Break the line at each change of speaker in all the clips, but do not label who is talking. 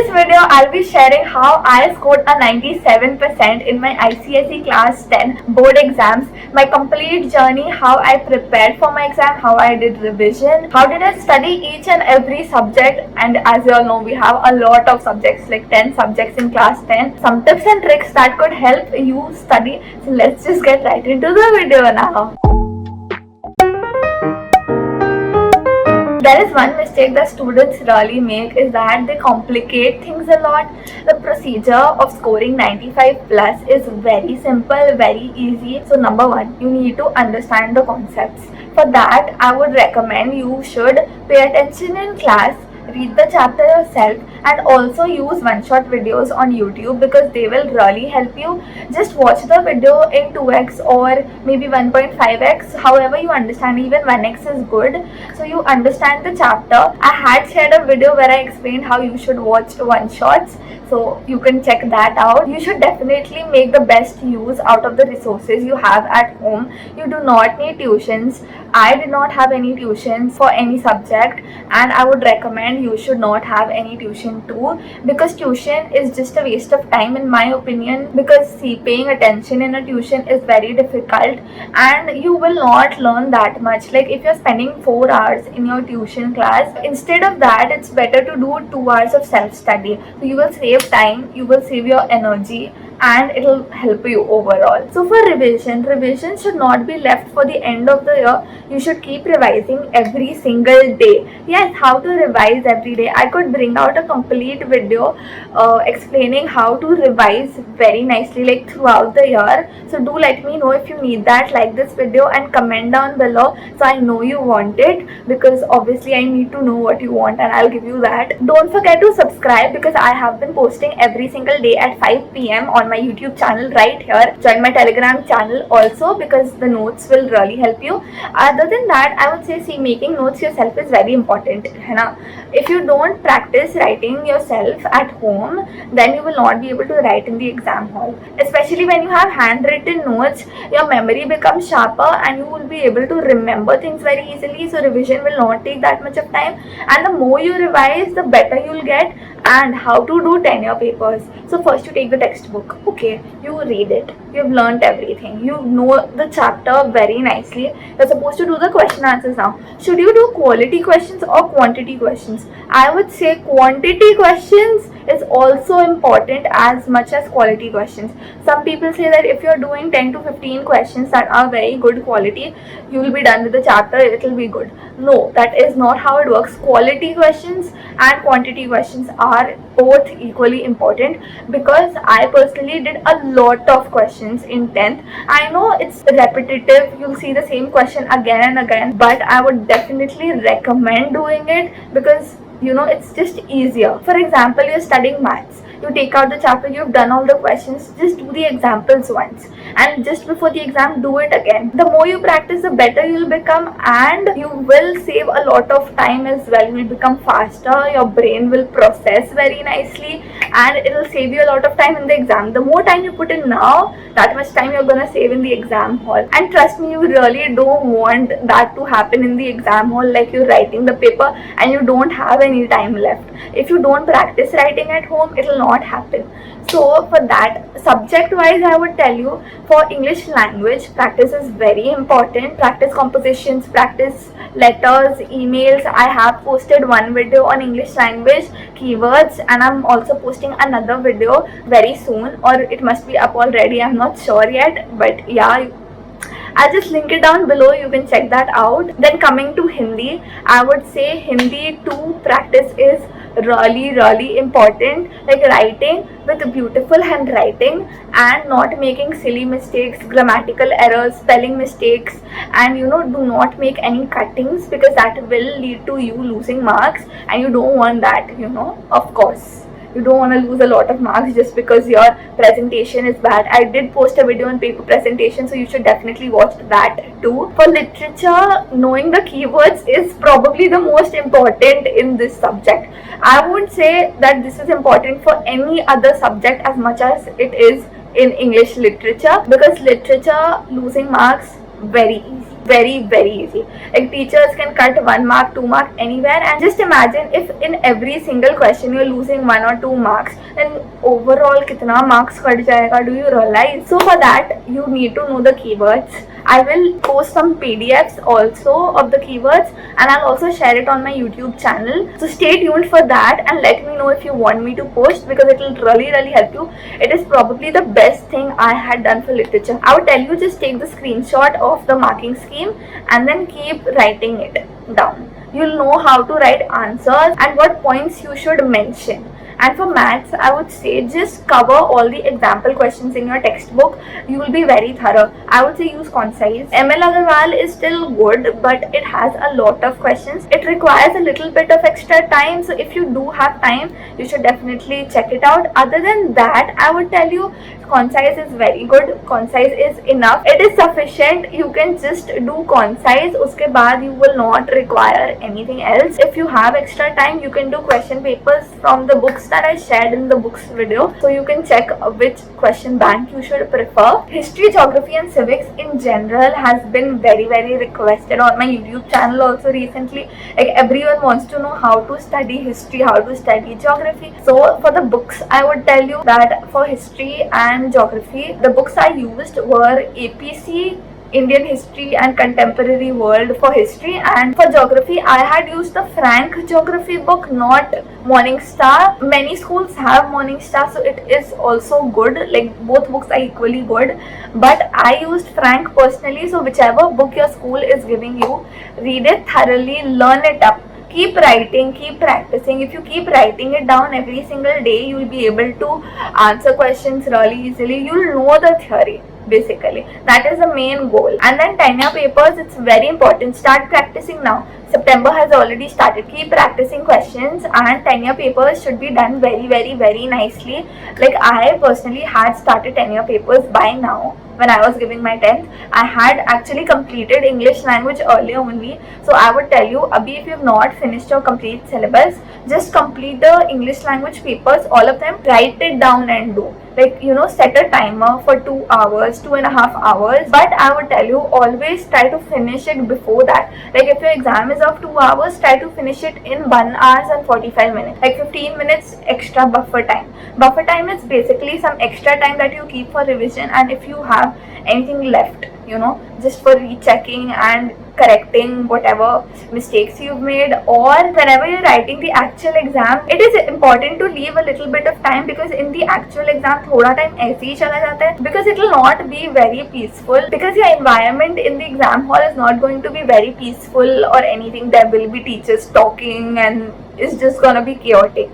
this video, I'll be sharing how I scored a 97% in my ICSE class 10 board exams, my complete journey, how I prepared for my exam, how I did revision, how did I study each and every subject, and as you all know, we have a lot of subjects, like 10 subjects in class 10, some tips and tricks that could help you study. So let's just get right into the video now. There is one mistake that students really make is that they complicate things a lot. The procedure of scoring 95 plus is very simple, very easy. So number one, you need to understand the concepts. For that, I would recommend you should pay attention in class, read the chapter yourself, and also use one-shot videos on YouTube because they will really help you. Just watch the video in 2x or maybe 1.5x, however you understand. Even 1x is good, so you understand the chapter. I had shared a video where I explained how you should watch one-shots, so you can check that out. You should definitely make the best use out of the resources you have at home. You do not need tuitions. I did not have any tuitions for any subject, and I would recommend you should not have any tuition too, because tuition is just a waste of time in my opinion. Because see, paying attention in a tuition is very difficult and you will not learn that much. Like if you're spending 4 hours in your tuition class, instead of that it's better to do 2 hours of self-study. So you will save time, you will save your energy, and it will help you overall. So for revision should not be left for the end of the year. You should keep revising every single day. Yes, how to revise every day. I could bring out a complete video explaining how to revise very nicely, like throughout the year. So do let me know if you need that. Like this video and comment down below so I know you want it, because obviously I need to know what you want and I'll give you that. Don't forget to subscribe because I have been posting every single day at 5 PM on my YouTube channel right here. Join my Telegram channel also because the notes will really help you. Other than that, I would say, see, making notes yourself is very important, है ना? If you don't practice writing yourself at home, then you will not be able to write in the exam hall. Especially when you have handwritten notes, your memory becomes sharper and you will be able to remember things very easily. So revision will not take that much of time, and the more you revise, the better you will get. And how to do tenure papers. So first you take the textbook, okay, you read it, you've learnt everything, you know the chapter very nicely. You're supposed to do the question answers now. Should you do quality questions or quantity questions? I would say quantity questions is also important as much as quality questions. Some people say that if you're doing 10 to 15 questions that are very good quality, you will be done with the chapter, it will be good. No, that is not how it works. Quality questions and quantity questions are both equally important, because I personally did a lot of questions in 10th. I know it's repetitive, you'll see the same question again and again, but I would definitely recommend doing it because you know it's just easier. For example, you're studying maths, you take out the chapter, you've done all the questions, just do the examples once, and just before the exam do it again. The more you practice, the better you'll become, and you will save a lot of time as well. You will become faster, your brain will process very nicely, and it will save you a lot of time in the exam. The more time you put in now, that much time you're gonna save in the exam hall. And trust me, you really don't want that to happen in the exam hall, like you're writing the paper and you don't have any time left. If you don't practice writing at home, it will not happen. So for that, subject wise, I would tell you, for English language, practice is very important. Practice compositions, practice letters, emails. I have posted one video on English language keywords, and I'm also posting another video very soon, or it must be up already, I'm not sure yet, but yeah, I'll just link it down below, you can check that out. Then coming to Hindi, I would say Hindi too, practice is really important. Like writing with beautiful handwriting and not making silly mistakes, grammatical errors, spelling mistakes, and you know, do not make any cuttings because that will lead to you losing marks, and you don't want that, you know, of course. You don't want to lose a lot of marks just because your presentation is bad. I did post a video on paper presentation, so you should definitely watch that too. For literature, knowing the keywords is probably the most important in this subject. I would say that this is important for any other subject as much as it is in English literature, because literature losing marks very easy. very easy. Like teachers can cut 1 mark, 2 mark anywhere, and just imagine if in every single question you're losing 1 or 2 marks, then overall kitna marks cut jayega, do you realize? So for that you need to know the keywords. I will post some PDFs also of the keywords, and I'll also share it on my YouTube channel. So stay tuned for that and let me know if you want me to post, because it will really help you. It is probably the best thing I had done for literature. I would tell you, just take the screenshot of the marking scheme and then keep writing it down. You'll know how to write answers and what points you should mention. And for maths, I would say just cover all the example questions in your textbook. You will be very thorough. I would say use concise. ML Agarwal is still good, but it has a lot of questions. It requires a little bit of extra time. So if you do have time, you should definitely check it out. Other than that, I would tell you concise is very good. Concise is enough. It is sufficient. You can just do concise. Uske baad you will not require anything else. If you have extra time, you can do question papers from the books that I shared in the books video, so you can check which question bank you should prefer. History, geography and civics in general has been very requested on my YouTube channel also recently. Like everyone wants to know how to study history, how to study geography. So for the books, I would tell you that for history and geography, the books I used were APC, Indian History and Contemporary World for history, and for geography I had used the Frank geography book, not Morning Star. Many schools have Morning Star, so it is also good. Like both books are equally good, but I used Frank personally. So whichever book your school is giving you, read it thoroughly, learn it up. Keep writing, keep practicing. If you keep writing it down every single day, you will be able to answer questions really easily. You'll know the theory. Basically, that is the main goal. And then tenure papers, it's very important. Start practicing now. September has already started. Keep practicing questions, and tenure papers should be done very nicely. Like I personally had started tenure papers by now. When I was giving my 10th, I had actually completed English language earlier only. So I would tell you, Abhi, if you have not finished your complete syllabus, just complete the English language papers, all of them, write it down and do. Like, set a timer for 2 hours, 2.5 hours. But I would tell you, always try to finish it before that. Like if your exam is of 2 hours, try to finish it in 1 hour and 45 minutes. Like 15 minutes extra buffer time. Buffer time is basically some extra time that you keep for revision, and if you have anything left, just for rechecking and correcting whatever mistakes you've made, or whenever you're writing the actual exam, it is important to leave a little bit of time, because in the actual exam thoda time aise hi chala jata hai, because it will not be very peaceful, because your environment in the exam hall is not going to be very peaceful or anything. There will be teachers talking and it's just gonna be chaotic.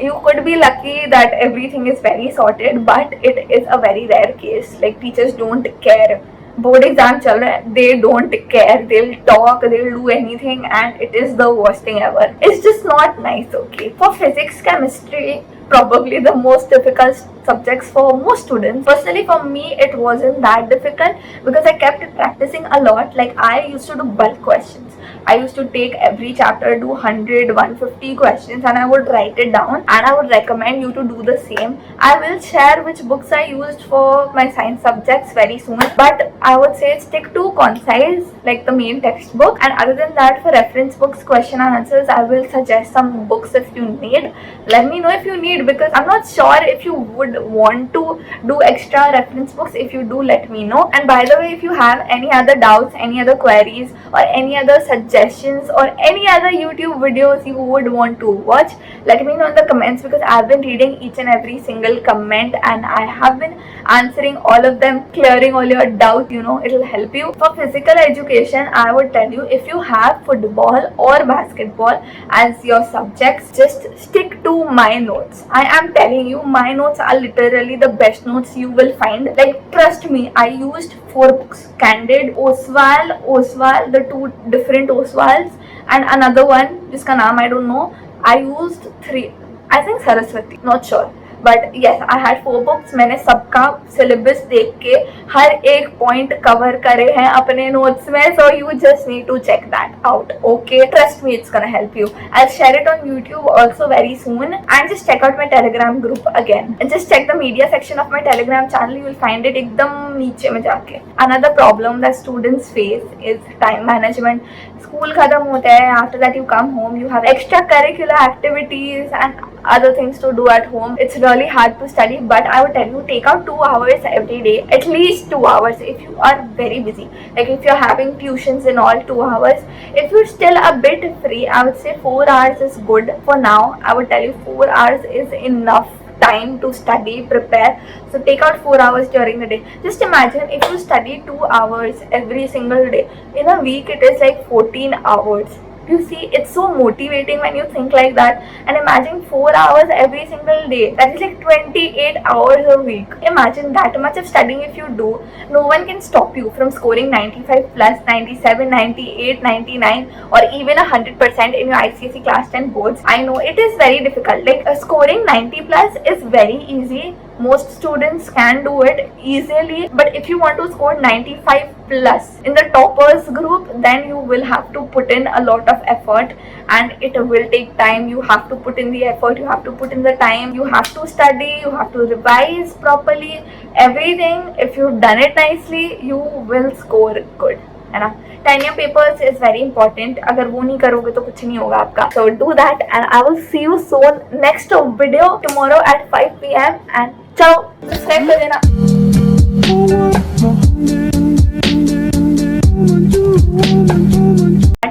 You could be lucky that everything is very sorted, but it is a very rare case. Like teachers don't care. Board exam chal raha hai, they don't care. They'll talk, they'll do anything, and it is the worst thing ever. It's just not nice, okay? For physics, chemistry, probably the most difficult subjects for most students. Personally, for me, it wasn't that difficult because I kept practicing a lot. Like I used to do bulk questions. I used to take every chapter, do 100, 150 questions, and I would write it down, and I would recommend you to do the same. I will share which books I used for my science subjects very soon, but I would say stick to concise, like the main textbook, and other than that, for reference books, question and answers, I will suggest some books if you need. Let me know if you need, because I'm not sure if you would want to do extra reference books. If you do, let me know. And by the way, if you have any other doubts, any other queries, or any other suggestions, or any other YouTube videos you would want to watch, let me know in the comments, because I've been reading each and every single comment and I have been answering all of them, clearing all your doubts. It'll help you. For physical education, I would tell you, if you have football or basketball as your subjects, just stick to my notes. I am telling you, my notes are literally the best notes you will find. Like trust me, I used 4 books: Candid, Oswal, the 2 different Oswals, and another one jiska naam I don't know. I used 3, I think Saraswati, not sure. But yes I had 4 books. मैंने सबका syllabus देख के हर एक point cover करे हैं अपने notes में. So you just need to check that out. Okay, trust me, it's gonna help you. I'll share it on YouTube also very soon. And just check out my Telegram group again. And just check the media section of my Telegram channel. You will find it एकदम नीचे में जाके. Another problem that students face is time management. School खत्म होता है, after that you come home, you have extracurricular activities and other things to do at home. It's really hard to study, but I would tell you, take out 2 hours every day, at least 2 hours if you are very busy. Like if you're having tuitions in all, 2 hours. If you're still a bit free, I would say 4 hours is good. For now, I would tell you 4 hours is enough time to study, prepare. So take out 4 hours during the day. Just imagine if you study 2 hours every single day. In a week, it is like 14 hours. You see, it's so motivating when you think like that. And imagine 4 hours every single day. That is like 28 hours a week. Imagine that much of studying if you do. No one can stop you from scoring 95 plus, 97, 98, 99 or even 100% in your ICSE class 10 boards. I know it is very difficult. Like scoring 90 plus is very easy. Most students can do it easily, but if you want to score 95 plus in the toppers group, then you will have to put in a lot of effort and it will take time. You have to put in the effort, you have to put in the time, you have to study, you have to revise properly, everything. If you've done it nicely, you will score good, है ना. 10 year papers is very important. अगर वो नहीं करोगे तो कुछ नहीं होगा आपका. So do that and I will see you soon next video tomorrow at 5 PM and ciao. Subscribe कर देना.